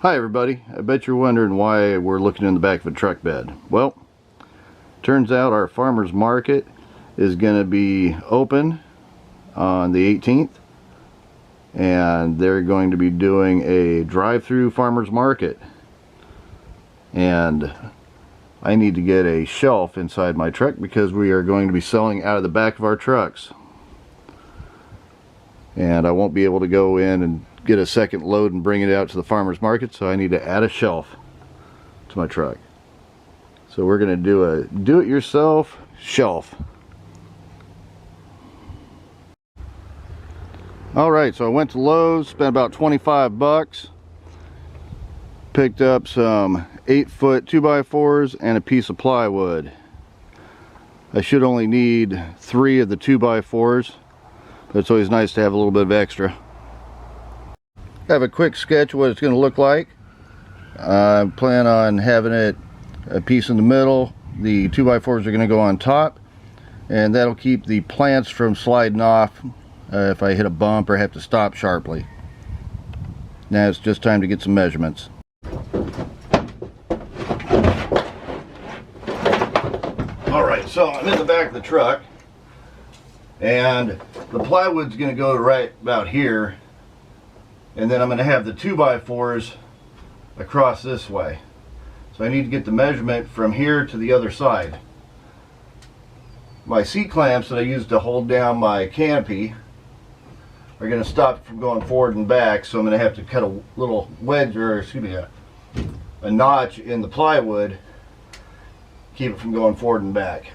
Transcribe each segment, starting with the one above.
Hi everybody, I bet you're wondering why we're looking in the back of a truck bed. Well, turns out our farmer's market is going to be open on the 18th, and they're going to be doing a drive-through farmer's market, and I need to get a shelf inside my truck because we are going to be selling out of the back of our trucks, and I won't be able to go in and get a second load and bring it out to the farmer's market, so I need to add a shelf to my truck. So we're going to do a do-it-yourself shelf. Alright, so I went to Lowe's, spent about 25 bucks, picked up some 8-foot 2x4s and a piece of plywood. I should only need 3 of the 2x4s, but it's always nice to have a little bit of extra. I have a quick sketch of what it's going to look like. I plan on having it a piece in the middle. The 2x4s are going to go on top, and that'll keep the plants from sliding off if I hit a bump or have to stop sharply. Now it's just time to get some measurements. Alright, so I'm in the back of the truck, and the plywood's going to go right about here. And then I'm going to have the 2x4s across this way. So I need to get the measurement from here to the other side. My seat clamps that I use to hold down my canopy are going to stop it from going forward and back, so I'm going to have to cut a little wedge, or excuse me, a notch in the plywood, keep it from going forward and back.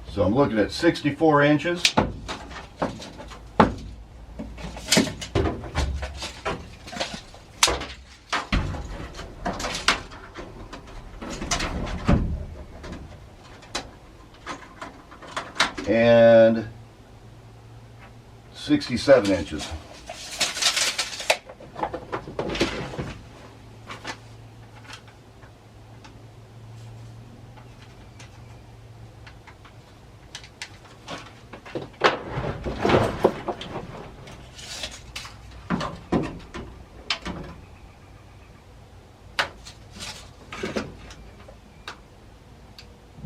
So I'm looking at 64 inches. And 67 inches.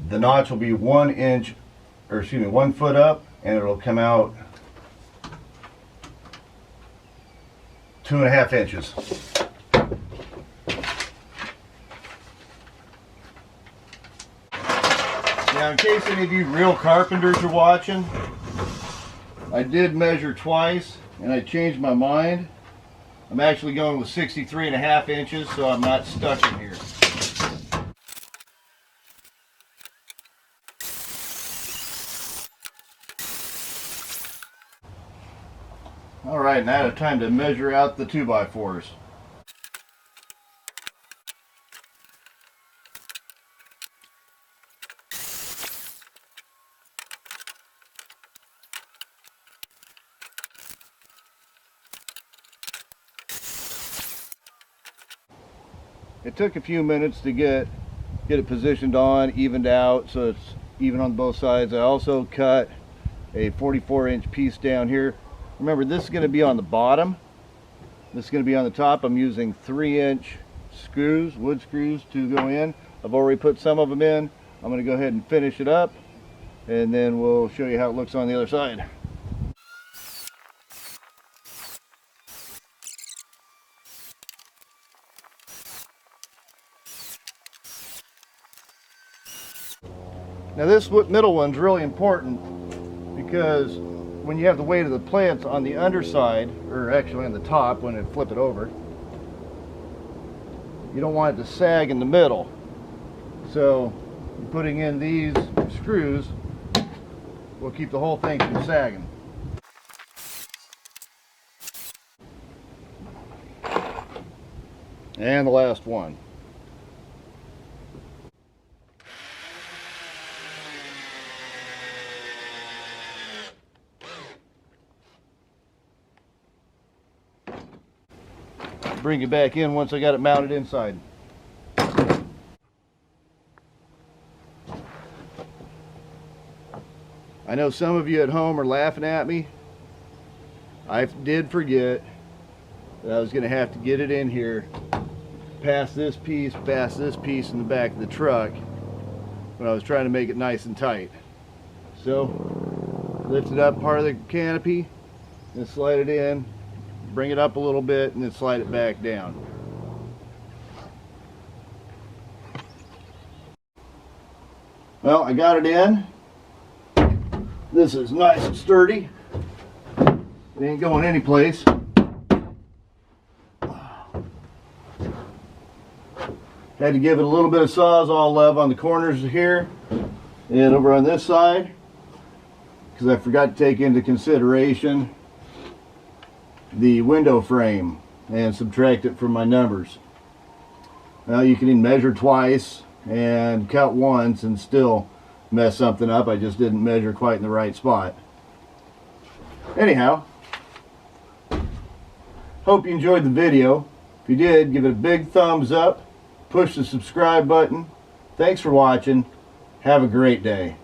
The notch will be 1 foot up, and it'll come out 2.5 inches. Now, in case any of you real carpenters are watching, I did measure twice and I changed my mind. I'm actually going with 63.5 inches, so I'm not stuck in here. Alright, now it's time to measure out the 2x4s. It took a few minutes to get it positioned on, evened out, so it's even on both sides. I also cut a 44-inch piece down here. Remember, this is going to be on the bottom. This is going to be on the top. I'm using 3-inch screws, wood screws, to go in. I've already put some of them in. I'm going to go ahead and finish it up, and then we'll show you how it looks on the other side. Now this middle one's really important, because when you have the weight of the plants on the underside, or actually on the top when it flip it over, you don't want it to sag in the middle. So putting in these screws will keep the whole thing from sagging. And the last one. bring it back in once I got it mounted inside. I know some of you at home are laughing at me. I did forget that I was going to have to get it in here past this piece in the back of the truck when I was trying to make it nice and tight. So lift it up part of the canopy and slide it in, bring it up a little bit, and then slide it back down. Well, I got it in. This is nice and sturdy. It ain't going anyplace. Had to give it a little bit of Sawzall love on the corners here and over on this side, because I forgot to take into consideration the window frame and subtract it from my numbers. Well, you can even measure twice and count once and still mess something up. I just didn't measure quite in the right spot. Anyhow, hope you enjoyed the video. If you did, give it a big thumbs up, push the subscribe button. Thanks for watching. Have a great day.